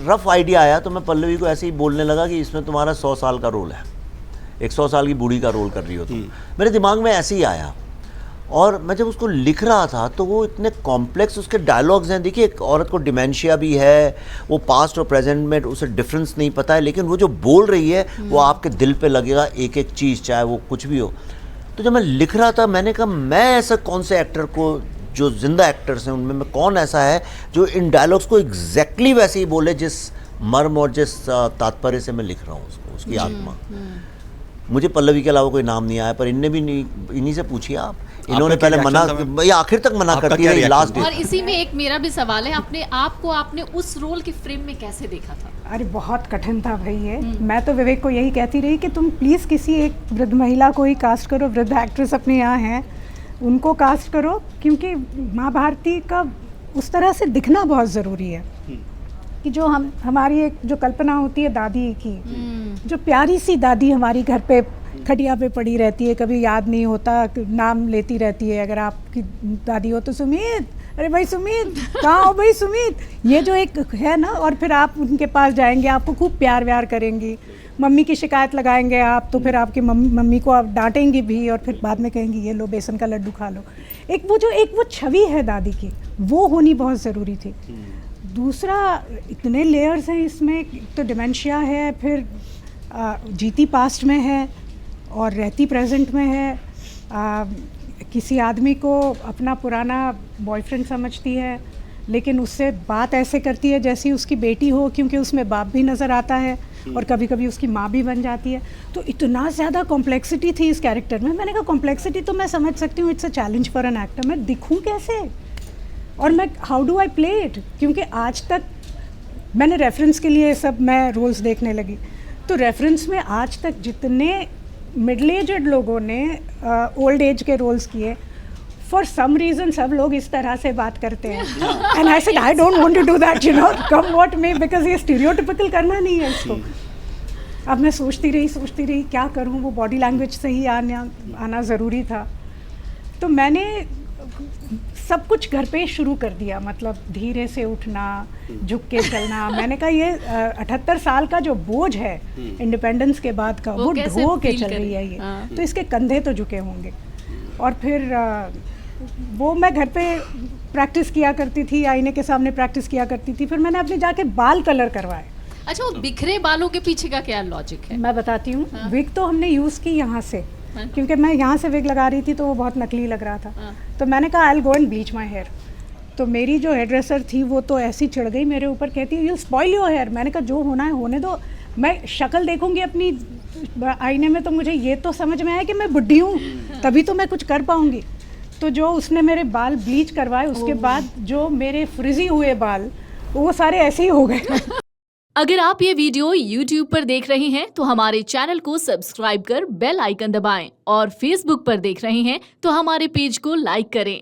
Rough idea आया तो मैं पल्लवी को ऐसे ही बोलने लगा कि इसमें तुम्हारा 100 साल का रोल है, एक 100 साल की बूढ़ी का रोल कर रही हो तुम। मेरे दिमाग में ऐसे ही आया, और मैं जब उसको लिख रहा था तो वो इतने कॉम्प्लेक्स उसके डायलॉग्स हैं। देखिए, एक औरत को डिमेंशिया भी है, वो पास्ट और प्रेजेंट में उसे डिफरेंस नहीं पता है, लेकिन वो जो बोल रही है वो आपके दिल पे लगेगा एक एक चीज़, चाहे वो कुछ भी हो। तो जब मैं लिख रहा था मैंने कहा मैं ऐसा कौन से एक्टर को, जो जिंदा एक्टर्स हैं उनमें मैं कौन ऐसा है जो इन डायलॉग्स को एग्जैक्टली वैसे ही बोले जिस मर्म और जिस तात्पर्य से मैं लिख रहा हूँ उसको, उसकी आत्मा। मुझे पल्लवी के अलावा कोई नाम नहीं आया, पर इनने भी नहीं, इन्हीं से पूछिए आप। इन्होंने पहले मना, या आखिर तक मना करती रही लास्ट। और इसी में एक मेरा भी सवाल है, आपने उस रोल के फ्रेम में कैसे देखा था? अरे बहुत कठिन था भाई ये। मैं तो विवेक को यही कहती रही कि तुम प्लीज़ किसी एक वृद्ध महिला को ही कास्ट करो, वृद्ध एक्ट्रेस अपने यहाँ हैं उनको कास्ट करो, क्योंकि माँ भारती का उस तरह से दिखना बहुत ज़रूरी है कि जो हमारी एक जो कल्पना होती है दादी की, जो प्यारी सी दादी हमारी घर पे खटिया पे पड़ी रहती है, कभी याद नहीं होता, नाम लेती रहती है। अगर आपकी दादी हो तो सुमित, अरे भाई सुमित कहाँ हो भाई सुमित, ये जो एक है ना, और फिर आप उनके पास जाएंगे, आपको खूब प्यार व्यार करेंगी, मम्मी की शिकायत लगाएंगे आप तो फिर आपकी मम्मी को आप डांटेंगी भी, और फिर बाद में कहेंगी ये लो बेसन का लड्डू खा लो। एक वो छवि है दादी की, वो होनी बहुत ज़रूरी थी। दूसरा, इतने लेयर्स हैं इसमें, तो डिमेंशिया है, फिर जीती पास्ट में है और रहती प्रेजेंट में है। किसी आदमी को अपना पुराना बॉयफ्रेंड समझती है, लेकिन उससे बात ऐसे करती है जैसी उसकी बेटी हो, क्योंकि उसमें बाप भी नज़र आता है और कभी कभी उसकी माँ भी बन जाती है। तो इतना ज़्यादा कॉम्प्लेक्सिटी थी इस कैरेक्टर में। मैंने कहा कॉम्प्लेक्सिटी तो मैं समझ सकती हूँ, it's a challenge for an actor, मैं दिखूँ कैसे और मैं how do I play it, क्योंकि आज तक मैंने रेफरेंस के लिए सब मैं रोल्स देखने लगी, तो रेफरेंस में आज तक जितने मिडल एजड लोगों ने ओल्ड एज के रोल्स किए, फॉर सम रीज़न सब लोग इस तरह से बात करते हैं। And I said I don't want to do that, you know, come what may, because ये स्टीरियोटिपिकल करना नहीं है इसको। अब मैं सोचती रही क्या करूं, वो बॉडी लैंग्वेज से ही आना ज़रूरी था। तो मैंने सब कुछ घर पे शुरू कर दिया, मतलब धीरे से उठना, झुक के चलना। मैंने कहा ये 78 साल का जो बोझ है इंडिपेंडेंस के बाद का, वो ढो के चल रही है ये, तो इसके कंधे तो झुके होंगे। और फिर वो मैं घर पे प्रैक्टिस किया करती थी, आईने के सामने प्रैक्टिस किया करती थी। फिर मैंने अपने जाके बाल कलर करवाए। अच्छा, वो बिखरे बालों के पीछे का क्या लॉजिक है? मैं बताती हूँ। विग तो हमने यूज़ की यहाँ से, क्योंकि मैं यहाँ से विग लगा रही थी तो वो बहुत नकली लग रहा था। तो मैंने कहा I will go and bleach my hair. तो मेरी जो हेयर ड्रेसर थी वो तो ऐसी चिढ़ गई मेरे ऊपर, कहती है यू स्पॉइल योर हेयर। मैंने कहा जो होना है होने दो, मैं शक्ल देखूंगी अपनी आईने में तो मुझे ये तो समझ में आया कि मैं बुढ़ी हूँ, तभी तो मैं कुछ कर पाऊँगी। तो जो उसने मेरे बाल ब्लीच करवाए, उसके बाद जो मेरे फ्रिजी हुए बाल वो सारे ऐसे ही हो गए। अगर आप ये वीडियो YouTube पर देख रहे हैं तो हमारे चैनल को सब्सक्राइब कर बेल आइकन दबाएं, और Facebook पर देख रहे हैं तो हमारे पेज को लाइक करें।